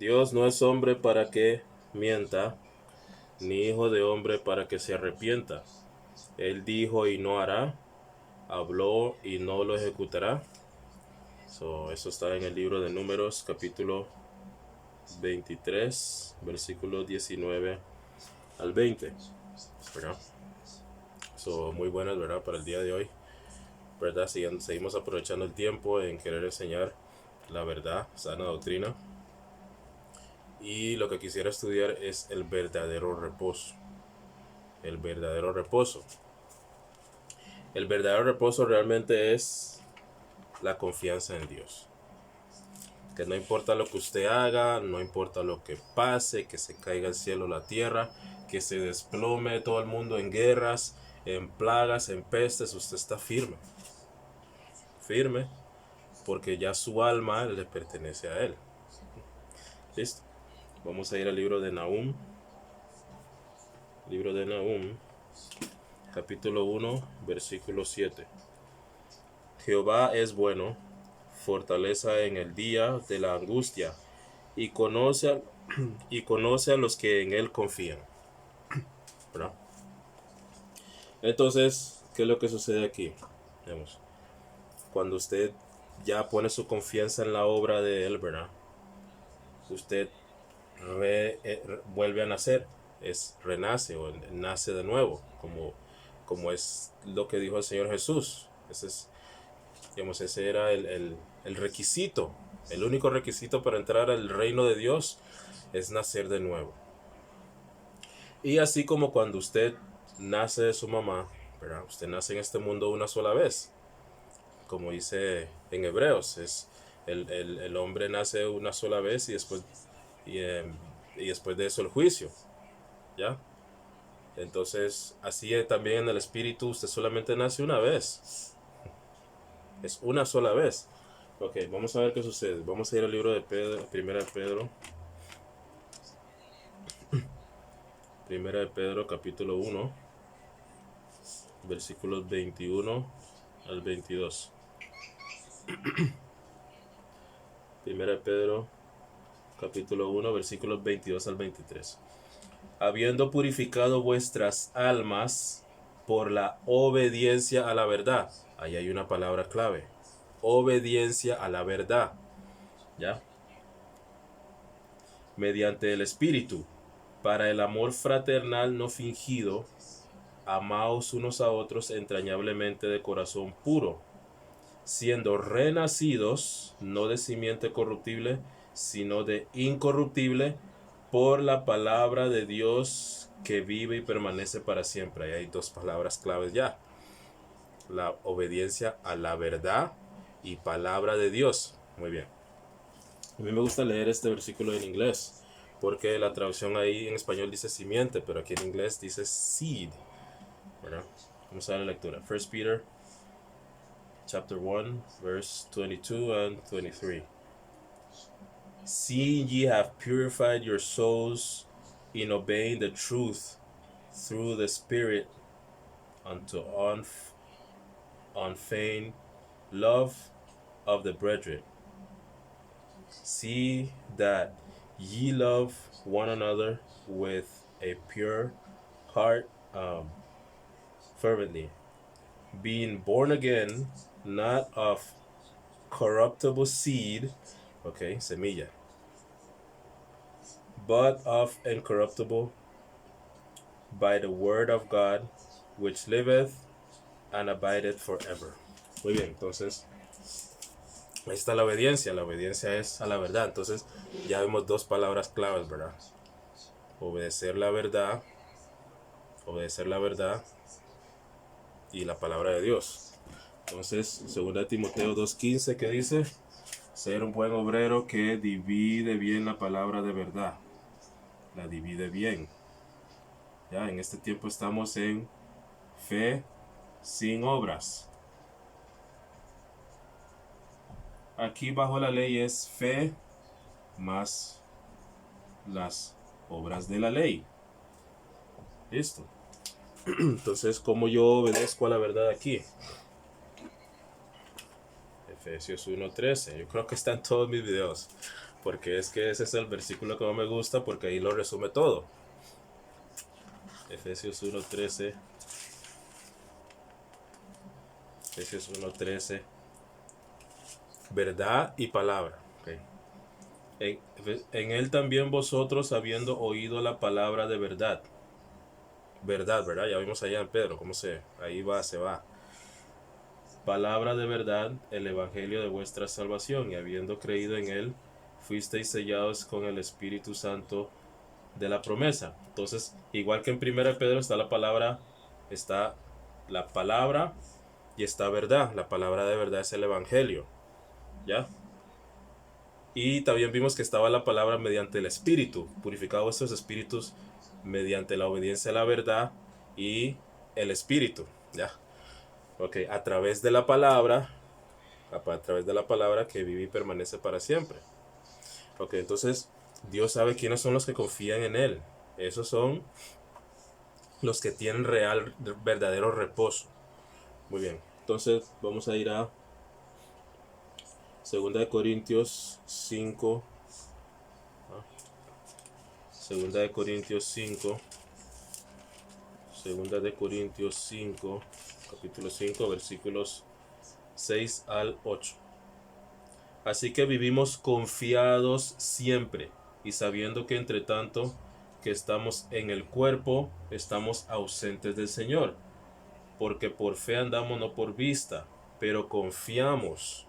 Dios no es hombre para que mienta, ni hijo de hombre para que se arrepienta. Él dijo y no hará, habló y no lo ejecutará. Eso está en el libro de Números, capítulo 23, versículos 19 al 20. ¿Verdad? Muy buenas, ¿verdad? Para el día de hoy, ¿verdad? Seguimos aprovechando el tiempo en querer enseñar la verdad, sana doctrina. Y lo que quisiera estudiar es el verdadero reposo. El verdadero reposo. El verdadero reposo realmente es la confianza en Dios. Que no importa lo que usted haga, no importa lo que pase, que se caiga el cielo o la tierra, que se desplome todo el mundo en guerras, en plagas, en pestes, usted está firme. Firme, porque ya su alma le pertenece a Él. ¿Listo? Vamos a ir al libro de Nahum. Libro de Nahum, capítulo 1, versículo 7. Jehová es bueno, fortaleza en el día de la angustia, y conoce a los que en Él confían. ¿Verdad? Entonces, ¿qué es lo que sucede aquí? Vemos, cuando usted ya pone su confianza en la obra de Él, ¿verdad? Usted vuelve a nacer, renace o nace de nuevo, como es lo que dijo el Señor Jesús. Ese era el requisito, el único requisito para entrar al reino de Dios es nacer de nuevo. Y así como cuando usted nace de su mamá, ¿verdad? Usted nace en este mundo una sola vez, como dice en Hebreos, el hombre nace una sola vez y después de eso el juicio, ¿ya? Entonces, así también en el espíritu usted solamente nace una vez. Es una sola vez. Ok, vamos a ver qué sucede. Vamos a ir al libro de Pedro, Primera de Pedro, capítulo 1, versículos 21 al 22. Primera de Pedro, capítulo 1, versículos 22 al 23. Habiendo purificado vuestras almas por la obediencia a la verdad. Ahí hay una palabra clave. Obediencia a la verdad. ¿Ya? Mediante el Espíritu, para el amor fraternal no fingido, amaos unos a otros entrañablemente de corazón puro, siendo renacidos, no de simiente corruptible, sino de incorruptible, por la palabra de Dios que vive y permanece para siempre. Ahí hay dos palabras claves ya. La obediencia a la verdad y palabra de Dios. Muy bien. A mí me gusta leer este versículo en inglés, porque la traducción ahí en español dice simiente, pero aquí en inglés dice seed. ¿Verdad? Vamos a ver la lectura. 1 Peter chapter 1, verse 22 and 23. Seeing ye have purified your souls in obeying the truth through the Spirit unto unfeigned love of the brethren. See that ye love one another with a pure heart fervently, being born again, not of corruptible seed, okay, semilla, but of incorruptible, by the word of God, which liveth and abideth forever. Muy bien, entonces ahí está la obediencia. La obediencia es a la verdad. Entonces ya vemos dos palabras claves, ¿verdad? Obedecer la verdad y la palabra de Dios. Entonces, 2 Timoteo 2:15, ¿qué dice? Ser un buen obrero que divide bien la palabra de verdad. La divide bien. Ya, en este tiempo estamos en fe sin obras. Aquí bajo la ley es fe más las obras de la ley. Listo. Entonces, ¿cómo yo obedezco a la verdad aquí? Efesios 1:13. Yo creo que está en todos mis videos. porque es que ese es el versículo que más me gusta, porque ahí lo resume todo. Efesios 1:13. Efesios 1:13. Verdad y palabra. Okay. En él también vosotros, habiendo oído la palabra de verdad. Verdad, ¿verdad? Ya vimos allá en Pedro, cómo ahí va, se va. Palabra de verdad, el evangelio de vuestra salvación, y habiendo creído en él, fuisteis sellados con el Espíritu Santo de la promesa. Entonces, igual que en 1 Pedro está la palabra y está verdad. La palabra de verdad es el evangelio, ¿ya? Y también vimos que estaba la palabra mediante el Espíritu, purificado vuestros espíritus mediante la obediencia a la verdad y el Espíritu, ¿ya? Ok, a través de la palabra que vive y permanece para siempre. Ok, entonces Dios sabe quiénes son los que confían en Él. Esos son los que tienen real, verdadero reposo. Muy bien, entonces vamos a ir a 2 Corintios 5. 2 Corintios 5. 2 Corintios 5, capítulo 5, versículos 6 al 8. Así que vivimos confiados siempre, y sabiendo que entre tanto que estamos en el cuerpo, estamos ausentes del Señor, porque por fe andamos, no por vista, pero confiamos,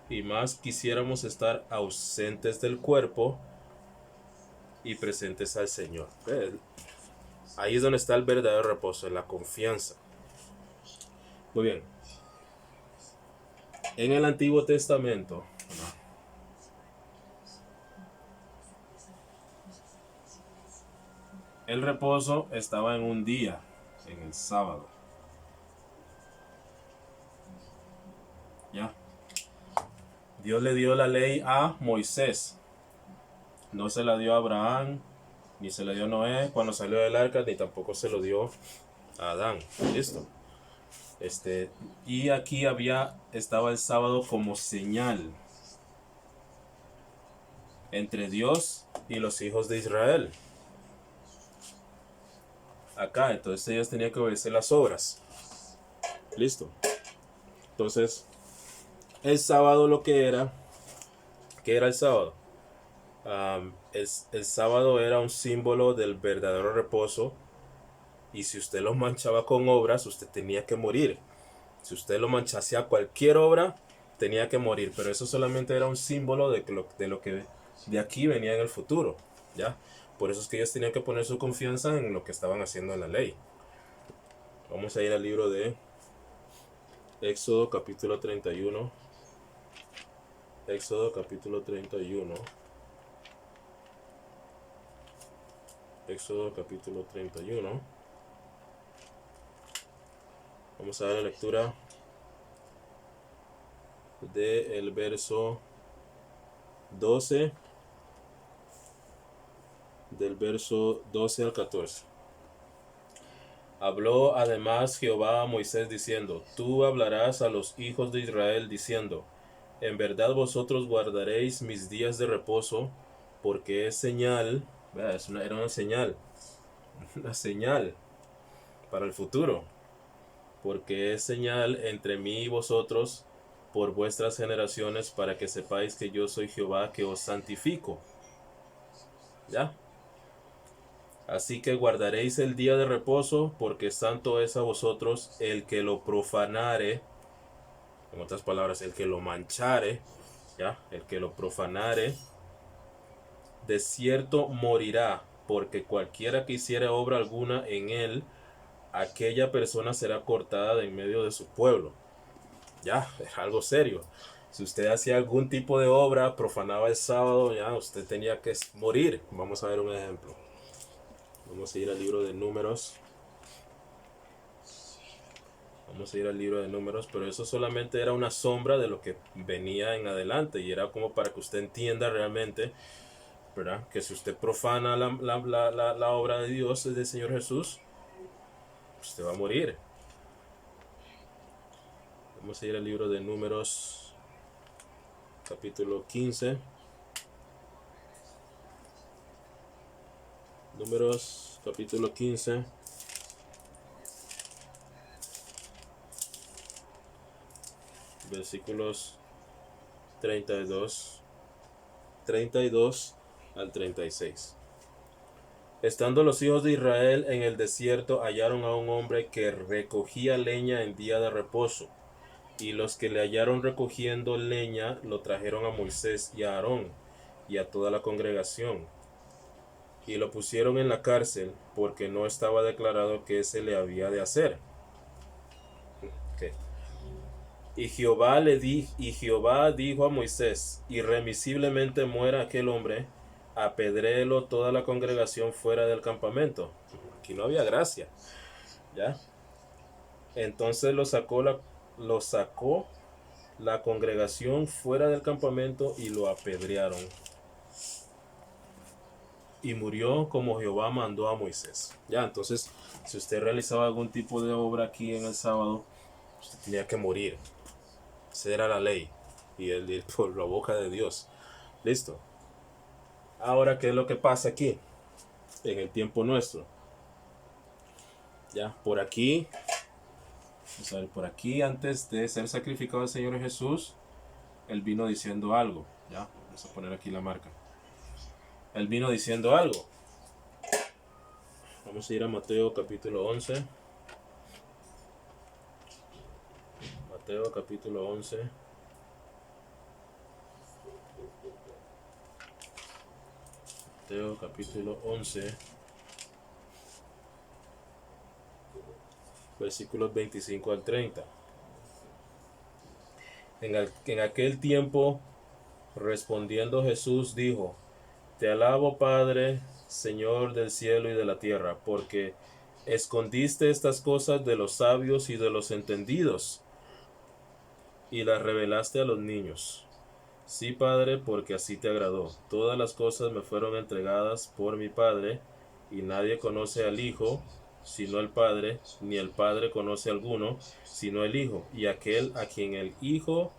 y más quisiéramos estar ausentes del cuerpo y presentes al Señor. Ahí es donde está el verdadero reposo, en la confianza. Muy bien. En el Antiguo Testamento, el reposo estaba en un día, en el sábado. ¿Ya? Dios le dio la ley a Moisés. No se la dio a Abraham, ni se la dio a Noé cuando salió del arca, ni tampoco se lo dio a Adán. Listo. Y aquí estaba el sábado como señal entre Dios y los hijos de Israel. Acá, entonces ellos tenían que obedecer las obras. Listo. Entonces, el sábado ¿qué era el sábado? El sábado era un símbolo del verdadero reposo, y si usted lo manchaba con obras, usted tenía que morir. Si usted lo manchase a cualquier obra, tenía que morir, pero eso solamente era un símbolo de lo que de aquí venía en el futuro, ¿ya? Por eso es que ellos tenían que poner su confianza en lo que estaban haciendo en la ley. Vamos a ir al libro de Éxodo capítulo 31. Éxodo capítulo 31. Éxodo capítulo 31. Vamos a dar la lectura del verso 12. Del verso 12 al 14. Habló además Jehová a Moisés diciendo: Tú hablarás a los hijos de Israel diciendo: En verdad vosotros guardaréis mis días de reposo, porque es señal, era una señal para el futuro, porque es señal entre mí y vosotros por vuestras generaciones, para que sepáis que yo soy Jehová que os santifico. ¿Ya? Así que guardaréis el día de reposo, porque santo es a vosotros. El que lo profanare, en otras palabras, el que lo manchare, ¿ya? El que lo profanare, de cierto morirá, porque cualquiera que hiciere obra alguna en él, aquella persona será cortada de en medio de su pueblo. Ya, es algo serio. Si usted hacía algún tipo de obra, profanaba el sábado, ya usted tenía que morir. Vamos a ver un ejemplo. Vamos a ir al libro de Números. Vamos a ir al libro de Números, pero eso solamente era una sombra de lo que venía en adelante, y era como para que usted entienda realmente, ¿verdad? Que si usted profana la obra de Dios, del Señor Jesús, usted va a morir. Vamos a ir al libro de Números, capítulo 15. Números capítulo 15. Versículos 32 al 36. Estando los hijos de Israel en el desierto, hallaron a un hombre que recogía leña en día de reposo. Y los que le hallaron recogiendo leña lo trajeron a Moisés y a Aarón y a toda la congregación. Y lo pusieron en la cárcel porque no estaba declarado qué se le había de hacer. Okay. Y Jehová dijo a Moisés: irremisiblemente muera aquel hombre, apedréelo toda la congregación fuera del campamento. Aquí no había gracia, ¿ya? Entonces lo sacó la congregación fuera del campamento y lo apedrearon. Y murió como Jehová mandó a Moisés. Ya, entonces, si usted realizaba algún tipo de obra aquí en el sábado, usted tenía que morir. Esa era la ley. Y por la boca de Dios. Listo. Ahora, ¿qué es lo que pasa aquí? En el tiempo nuestro. Ya, por aquí. Vamos a ver, por aquí, antes de ser sacrificado el Señor Jesús, Él vino diciendo algo. Ya, vamos a poner aquí la marca. Él vino diciendo algo. Vamos a ir a Mateo capítulo 11. Mateo capítulo 11. Mateo capítulo 11. Versículos 25 al 30. En aquel tiempo, respondiendo Jesús, dijo: Te alabo, Padre, Señor del cielo y de la tierra, porque escondiste estas cosas de los sabios y de los entendidos, y las revelaste a los niños. Sí, Padre, porque así te agradó. Todas las cosas me fueron entregadas por mi Padre, y nadie conoce al Hijo sino el Padre, ni el Padre conoce a alguno sino el Hijo, y aquel a quien el Hijo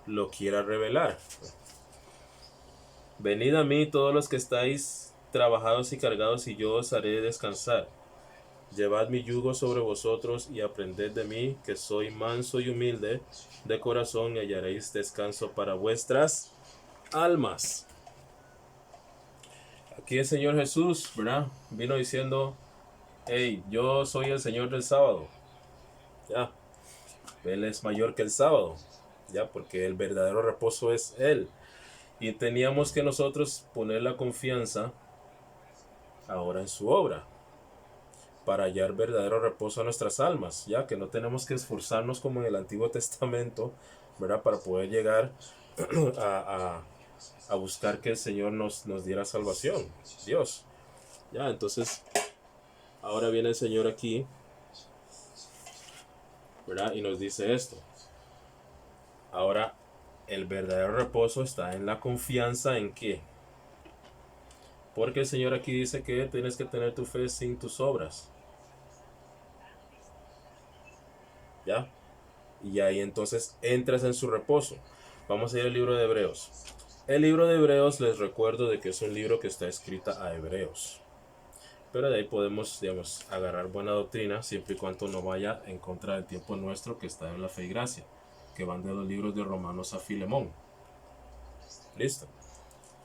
lo quiera revelar. Venid a mí todos los que estáis trabajados y cargados, y yo os haré descansar. Llevad mi yugo sobre vosotros y aprended de mí, que soy manso y humilde de corazón, y hallaréis descanso para vuestras almas. Aquí el Señor Jesús, ¿verdad? Vino diciendo: hey, yo soy el Señor del sábado. Ya, Él es mayor que el sábado, ya, porque el verdadero reposo es Él. Y teníamos que nosotros poner la confianza ahora en su obra, para hallar verdadero reposo a nuestras almas, ya que no tenemos que esforzarnos como en el Antiguo Testamento, ¿verdad? Para poder llegar a buscar que el Señor nos diera salvación, Dios. Ya, entonces, ahora viene el Señor aquí, ¿verdad? Y nos dice esto. Ahora, el verdadero reposo está en la confianza en qué. Porque el Señor aquí dice que tienes que tener tu fe sin tus obras. ¿Ya? Y ahí entonces entras en su reposo. Vamos a ir al libro de Hebreos. El libro de Hebreos, les recuerdo de que es un libro que está escrita a hebreos. Pero de ahí podemos, digamos, agarrar buena doctrina, siempre y cuando no vaya en contra del tiempo nuestro, que está en la fe y gracia, que van de los libros de Romanos a Filemón. Listo.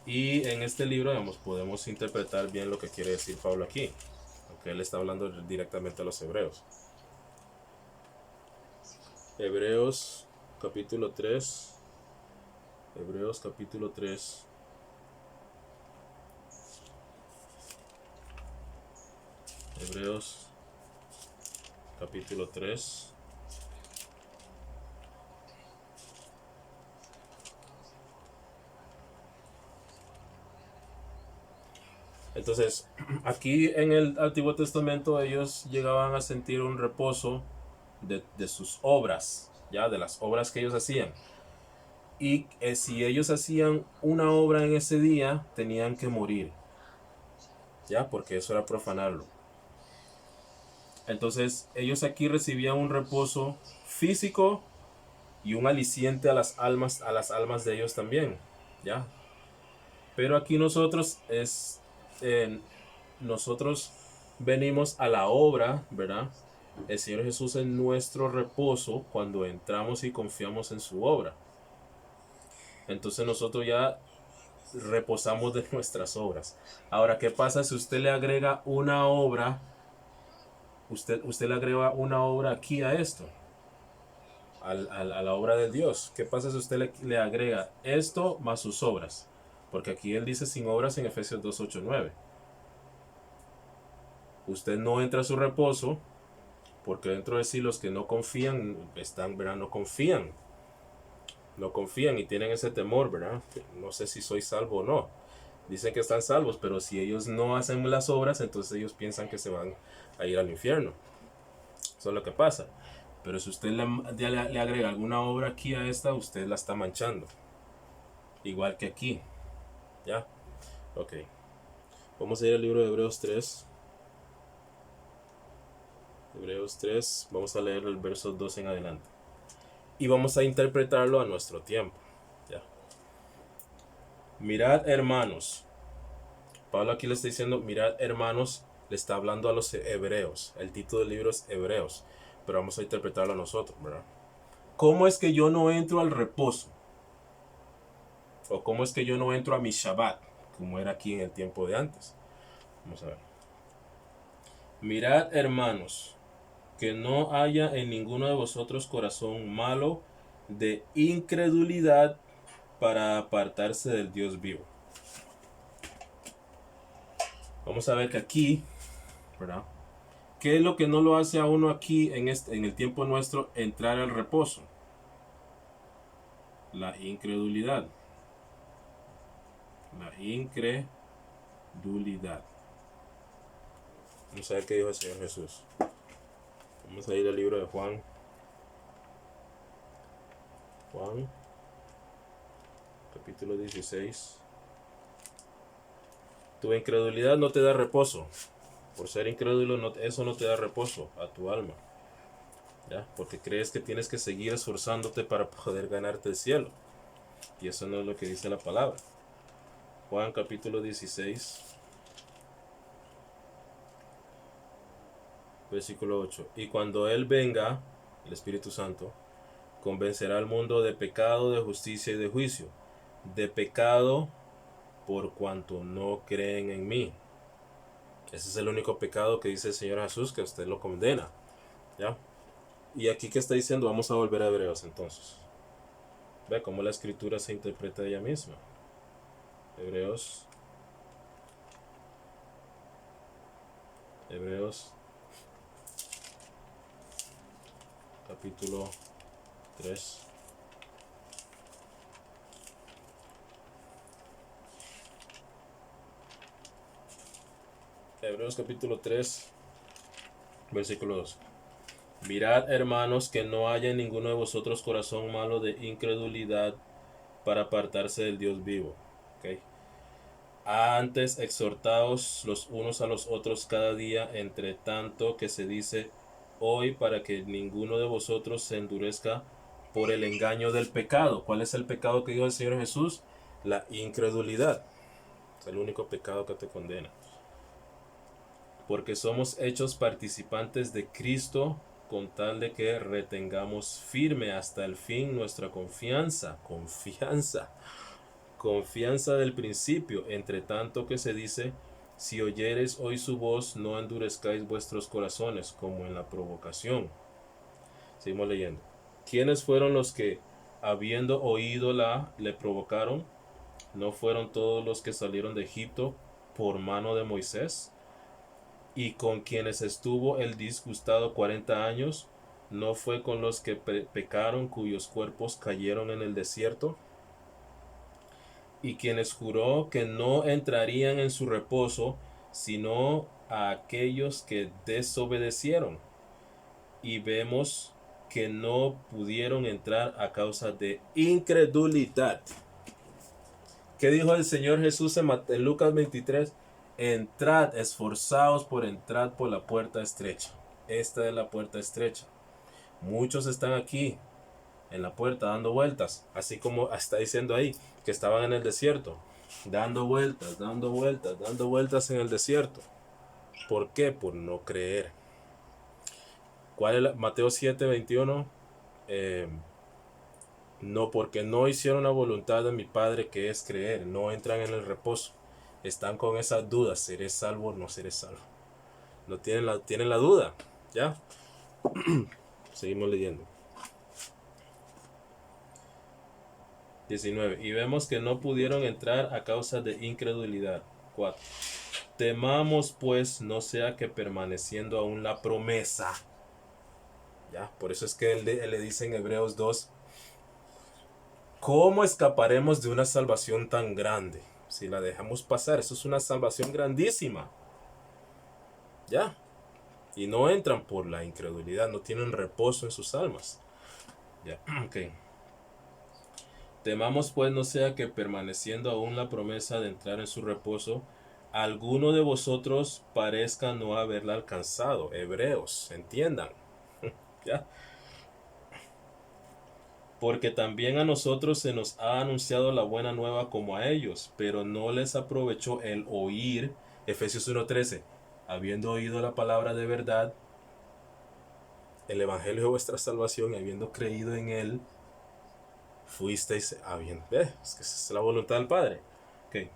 Y en este libro, digamos, podemos interpretar bien lo que quiere decir Pablo aquí, aunque él está hablando directamente a los hebreos. Hebreos capítulo 3. Hebreos capítulo 3. Hebreos capítulo 3. Entonces, aquí en el Antiguo Testamento ellos llegaban a sentir un reposo de sus obras, ya, de las obras que ellos hacían. Y si ellos hacían una obra en ese día, tenían que morir, ya, porque eso era profanarlo. Entonces, ellos aquí recibían un reposo físico y un aliciente a las almas de ellos también, ya. Pero aquí nosotros nosotros venimos a la obra, ¿verdad? El Señor Jesús es nuestro reposo cuando entramos y confiamos en su obra. Entonces nosotros ya reposamos de nuestras obras. Ahora, ¿qué pasa si usted le agrega una obra? Usted le agrega una obra aquí a esto, a la obra de Dios. ¿Qué pasa si usted le agrega esto más sus obras? Porque aquí él dice sin obras en Efesios 2, 8, 9. Usted no entra a su reposo porque dentro de sí los que no confían están, ¿verdad? No confían y tienen ese temor, ¿verdad? No sé si soy salvo o no. Dicen que están salvos, pero si ellos no hacen las obras, entonces ellos piensan que se van a ir al infierno. Eso es lo que pasa. Pero si usted le agrega alguna obra aquí a esta, usted la está manchando. Igual que aquí. ¿Ya? Ok. Vamos a ir al libro de Hebreos 3. Hebreos 3. Vamos a leer el verso 2 en adelante. Y vamos a interpretarlo a nuestro tiempo. ¿Ya? Mirad, hermanos. Pablo aquí le está diciendo, mirad, hermanos, le está hablando a los hebreos. El título del libro es Hebreos. Pero vamos a interpretarlo a nosotros, ¿verdad? ¿Cómo es que yo no entro al reposo? ¿O cómo es que yo no entro a mi Shabbat? Como era aquí en el tiempo de antes. Vamos a ver. Mirad, hermanos, que no haya en ninguno de vosotros corazón malo de incredulidad para apartarse del Dios vivo. Vamos a ver que aquí, ¿verdad? ¿Qué es lo que no lo hace a uno aquí en el tiempo nuestro entrar al reposo? La incredulidad. La incredulidad. Vamos a ver qué dijo el Señor Jesús. Vamos a ir al libro de Juan. Juan, capítulo 16. Tu incredulidad no te da reposo. Por ser incrédulo, eso no te da reposo a tu alma. ¿Ya? Porque crees que tienes que seguir esforzándote para poder ganarte el cielo. Y eso no es lo que dice la palabra. Juan capítulo 16. Versículo 8. Y cuando Él venga, el Espíritu Santo, convencerá al mundo de pecado, de justicia y de juicio. De pecado por cuanto no creen en mí. Ese es el único pecado que dice el Señor Jesús, que usted lo condena. ¿Ya? Y aquí que está diciendo, vamos a volver a Hebreos entonces. Ve cómo la escritura se interpreta ella misma. Hebreos capítulo 3. Hebreos capítulo 3, versículo 2. Mirad, hermanos, que no haya en ninguno de vosotros corazón malo de incredulidad para apartarse del Dios vivo. ¿Okay? Antes exhortaos los unos a los otros cada día, entre tanto que se dice hoy, para que ninguno de vosotros se endurezca por el engaño del pecado. ¿Cuál es el pecado que dijo el Señor Jesús? La incredulidad. Es el único pecado que te condena. Porque somos hechos participantes de Cristo, con tal de que retengamos firme hasta el fin nuestra confianza del principio, entre tanto que se dice, si oyereis hoy su voz, no endurezcáis vuestros corazones, como en la provocación. Seguimos leyendo. ¿Quiénes fueron los que, habiendo oído le provocaron? ¿No fueron todos los que salieron de Egipto por mano de Moisés? Y con quienes estuvo el disgustado 40 años, ¿no fue con los que pecaron, cuyos cuerpos cayeron en el desierto? Y quienes juró que no entrarían en su reposo, sino a aquellos que desobedecieron. Y vemos que no pudieron entrar a causa de incredulidad. ¿Qué dijo el Señor Jesús en Lucas 23? Entrad, esforzaos por entrar por la puerta estrecha. Esta es la puerta estrecha. Muchos están aquí en la puerta dando vueltas, así como está diciendo ahí, que estaban en el desierto, dando vueltas en el desierto. ¿Por qué? Por no creer. ¿Cuál es Mateo 7:21? No, porque no hicieron la voluntad de mi Padre, que es creer. No entran en el reposo. Están con esas dudas. ¿Seré salvo o no seré salvo? No tienen la duda. ¿Ya? Seguimos leyendo. 19. Y vemos que no pudieron entrar a causa de incredulidad. 4. Temamos pues no sea que permaneciendo aún la promesa. ¿Ya? Por eso es que él le dice en Hebreos 2. ¿Cómo escaparemos de una salvación tan grande? Si la dejamos pasar, eso es una salvación grandísima. ¿Ya? Y no entran por la incredulidad, no tienen reposo en sus almas. ¿Ya? Ok. Temamos pues no sea que permaneciendo aún la promesa de entrar en su reposo, alguno de vosotros parezca no haberla alcanzado. Hebreos, entiendan. ¿Ya? Porque también a nosotros se nos ha anunciado la buena nueva como a ellos, pero no les aprovechó el oír. Efesios 1:13. Habiendo oído la palabra de verdad, el evangelio de vuestra salvación, y habiendo creído en él, fuisteis habiendo. Es que esa es la voluntad del Padre. Okay.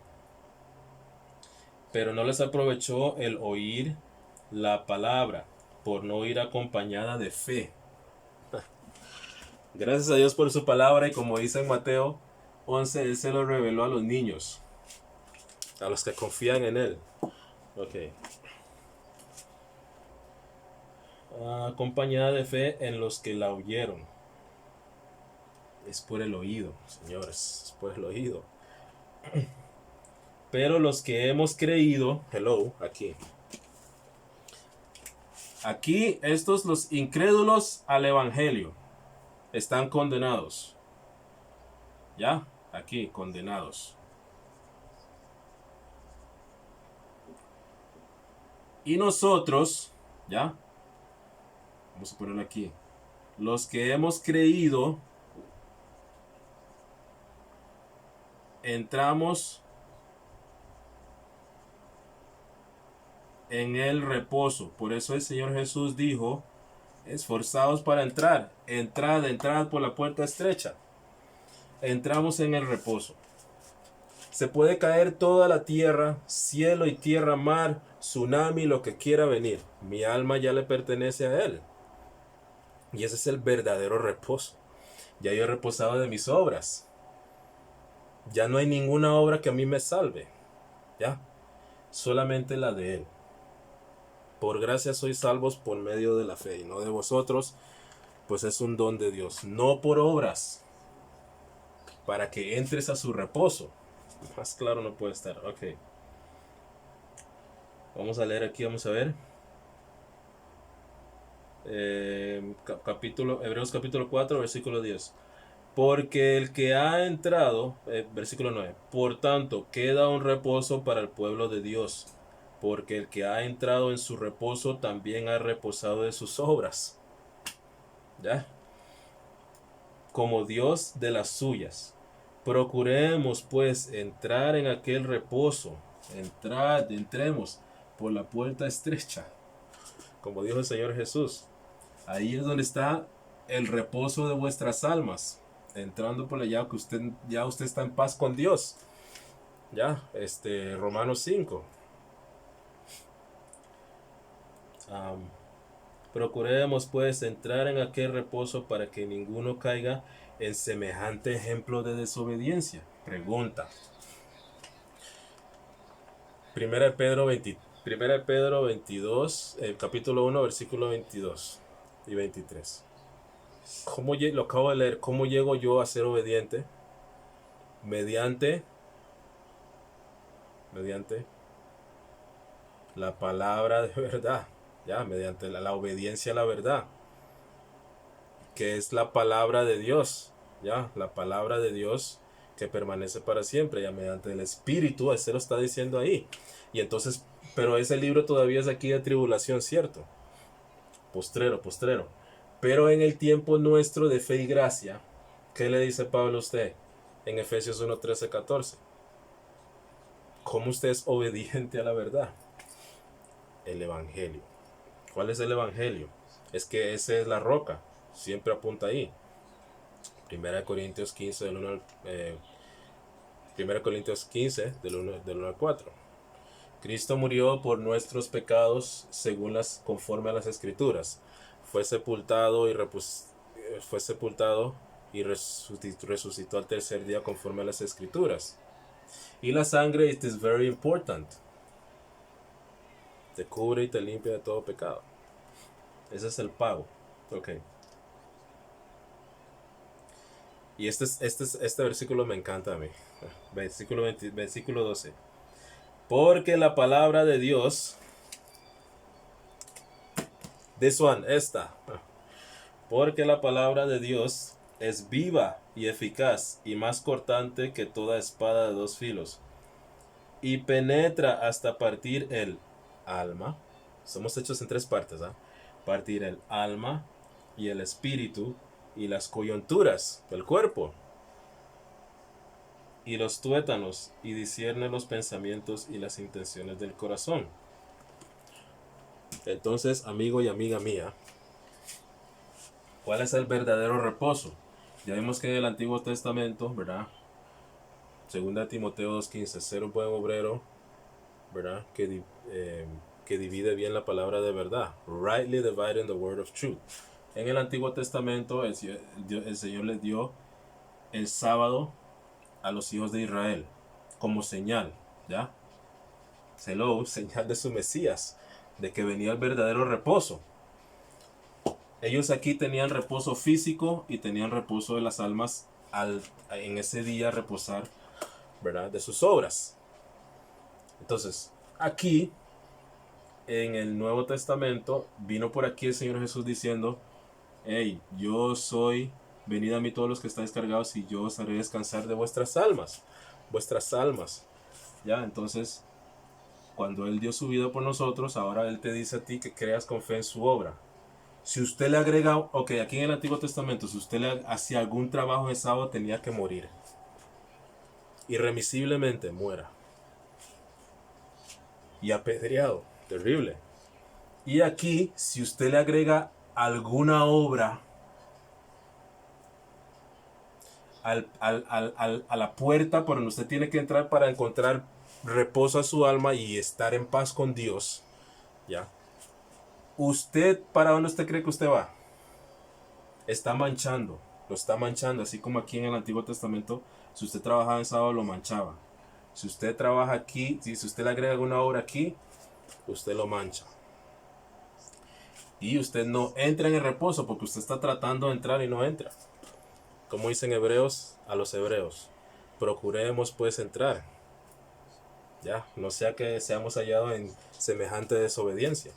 Pero no les aprovechó el oír la palabra, por no ir acompañada de fe. Gracias a Dios por su palabra, y como dice en Mateo 11, él se lo reveló a los niños, a los que confían en él. Ok. Acompañada de fe en los que la oyeron. Es por el oído, señores, es por el oído. Pero los que hemos creído, aquí estos, los incrédulos al evangelio, están condenados. ¿Ya? Aquí, condenados. Y nosotros, ¿ya? Vamos a ponerlo aquí. Los que hemos creído, entramos en el reposo. Por eso el Señor Jesús dijo, esforzados para entrar. Entrad por la puerta estrecha. Entramos en el reposo. Se puede caer toda la tierra, cielo y tierra, mar, tsunami, lo que quiera venir. Mi alma ya le pertenece a Él. Y ese es el verdadero reposo. Ya yo he reposado de mis obras. Ya no hay ninguna obra que a mí me salve. ¿Ya? Solamente la de Él. Por gracia sois salvos por medio de la fe, y no de vosotros, pues es un don de Dios. No por obras, para que entres a su reposo. Más claro no puede estar. Ok. Vamos a leer aquí, vamos a ver. Hebreos capítulo 4, versículo 10. Porque el que ha entrado, versículo 9, por tanto queda un reposo para el pueblo de Dios, porque el que ha entrado en su reposo también ha reposado de sus obras. ¿Ya? Como Dios de las suyas. Procuremos pues entrar en aquel reposo. Entremos por la puerta estrecha, como dijo el Señor Jesús. Ahí es donde está el reposo de vuestras almas. Entrando por allá, que ya usted está en paz con Dios. Ya, Romanos 5. Procuremos pues entrar en aquel reposo para que ninguno caiga en semejante ejemplo de desobediencia. Pregunta. Primera de Pedro 22, capítulo 1, versículo 22 y 23. Lo acabo de leer. ¿Cómo llego yo a ser obediente? Mediante la palabra de verdad. Ya, mediante la obediencia a la verdad, que es la palabra de Dios. Ya, la palabra de Dios que permanece para siempre, ya mediante el Espíritu. Ese lo está diciendo ahí. Y entonces, pero ese libro todavía es aquí de tribulación, ¿cierto? Postrero. Pero en el tiempo nuestro de fe y gracia, ¿qué le dice Pablo a usted? En Efesios 1, 13, 14. ¿Cómo usted es obediente a la verdad? el Evangelio. ¿Cuál es el Evangelio? Es que esa es la roca, siempre apunta ahí. 1 Corintios 15 del 1 al 4. Cristo murió por nuestros pecados conforme a las Escrituras. Fue sepultado y resucitó al tercer día conforme a las Escrituras. Y la sangre, it is very important. Te cubre y te limpia de todo pecado. Ese es el pago. Ok. Y este versículo me encanta a mí. Versículo 12. Porque la palabra de Dios, porque la palabra de Dios es viva y eficaz y más cortante que toda espada de dos filos y penetra hasta partir el alma. Somos hechos en tres partes, ¿ah? Partir el alma y el espíritu y las coyunturas del cuerpo y los tuétanos y discierne los pensamientos y las intenciones del corazón. Entonces, amigo y amiga mía, ¿cuál es el verdadero reposo? Ya vimos que en el Antiguo Testamento, ¿verdad? 2 Timoteo 2:15, ser un buen obrero, ¿verdad? Que divide bien la palabra de verdad. Rightly dividing the word of truth. En el Antiguo Testamento, el Señor les dio el sábado a los hijos de Israel como señal, ¿ya? Señal de su Mesías, de que venía el verdadero reposo. Ellos aquí tenían reposo físico y tenían reposo de las almas en ese día reposar, ¿verdad? De sus obras. Entonces, aquí en el Nuevo Testamento vino por aquí el Señor Jesús diciendo: hey, yo soy, venid a mí todos los que estáis cargados y yo os haré descansar de vuestras almas. Ya, entonces, cuando Él dio su vida por nosotros, ahora Él te dice a ti que creas con fe en su obra. Si usted le agrega, ok, aquí en el Antiguo Testamento, si usted le hacía algún trabajo en sábado, tenía que morir. Irremisiblemente muera. Y apedreado, terrible. Y aquí, si usted le agrega alguna obra a la puerta por donde usted tiene que entrar para encontrar reposo a su alma y estar en paz con Dios, ¿ya? ¿Usted para dónde usted cree que usted va? Lo está manchando, así como aquí en el Antiguo Testamento, si usted trabajaba en sábado lo manchaba. Si usted trabaja aquí, si usted le agrega alguna obra aquí, usted lo mancha. Y usted no entra en el reposo porque usted está tratando de entrar y no entra. Como dicen Hebreos a los hebreos, procuremos pues entrar. Ya, no sea que seamos hallados en semejante desobediencia.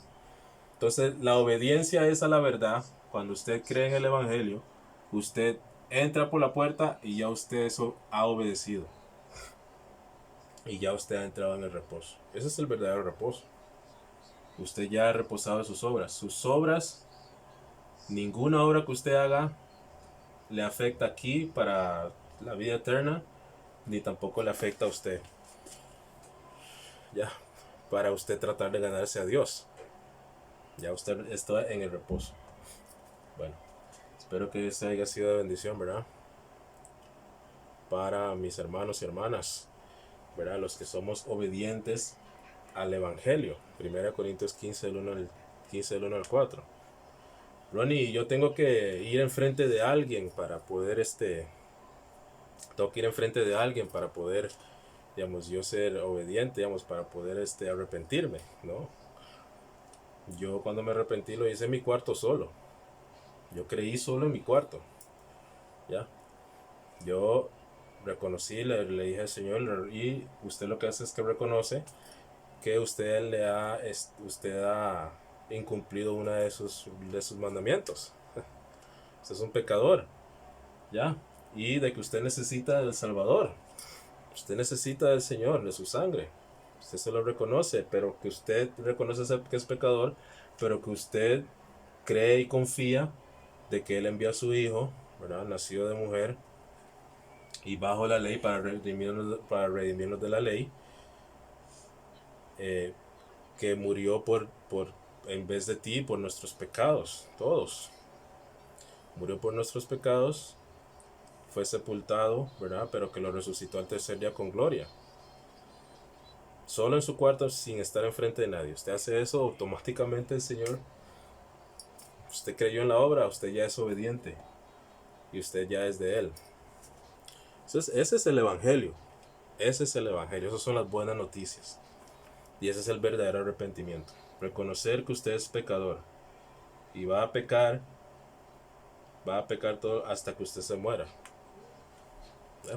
Entonces, la obediencia es a la verdad. Cuando usted cree en el Evangelio, usted entra por la puerta y ya usted eso ha obedecido. Y ya usted ha entrado en el reposo. Ese es el verdadero reposo. Usted ya ha reposado de sus obras. Sus obras, ninguna obra que usted haga le afecta aquí para la vida eterna, ni tampoco le afecta a usted. Ya, para usted tratar de ganarse a Dios. Ya usted está en el reposo. Bueno, espero que este haya sido de bendición, ¿verdad? Para mis hermanos y hermanas, ¿verdad? Los que somos obedientes al Evangelio. 1 Corintios 15 del 1 al 4. Ronnie, yo tengo que ir enfrente de alguien para poder digamos, yo ser obediente, digamos, para poder arrepentirme, ¿no? Yo cuando me arrepentí lo hice en mi cuarto solo. Yo creí solo en mi cuarto. ¿Ya? Yo reconocí, le dije al Señor, y usted lo que hace es que reconoce que usted ha incumplido uno de sus mandamientos. Usted es un pecador. ¿Ya? Y de que usted necesita del Salvador. Usted necesita del Señor, de su sangre. Usted se lo reconoce, pero que usted reconoce que es pecador, pero que usted cree y confía de que Él envió a su Hijo, ¿verdad? Nacido de mujer y bajo la ley para redimirnos de la ley, que murió en vez de ti por nuestros pecados, todos. Murió por nuestros pecados, fue sepultado, ¿verdad? Pero que lo resucitó al tercer día con gloria. Solo en su cuarto, sin estar enfrente de nadie. Usted hace eso, automáticamente el Señor, usted creyó en la obra, usted ya es obediente y usted ya es de Él. Entonces, ese es el Evangelio. Ese es el Evangelio. Esas son las buenas noticias. Y ese es el verdadero arrepentimiento. Reconocer que usted es pecador y va a pecar todo hasta que usted se muera.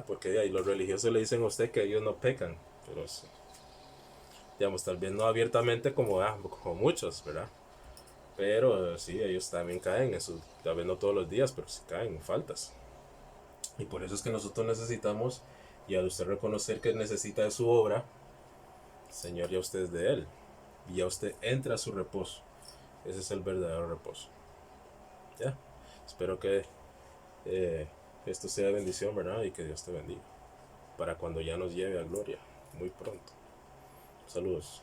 Porque ahí los religiosos le dicen a usted que ellos no pecan, pero digamos, tal vez no abiertamente como muchos, ¿verdad? Pero sí, ellos también caen, eso, tal vez no todos los días, pero sí caen en faltas. Y por eso es que nosotros necesitamos, y al usted reconocer que necesita de su obra, Señor, ya usted es de Él, y ya usted entra a su reposo. Ese es el verdadero reposo. Ya, espero que esto sea de bendición, ¿verdad? Y que Dios te bendiga, para cuando ya nos lleve a gloria, muy pronto. Saludos.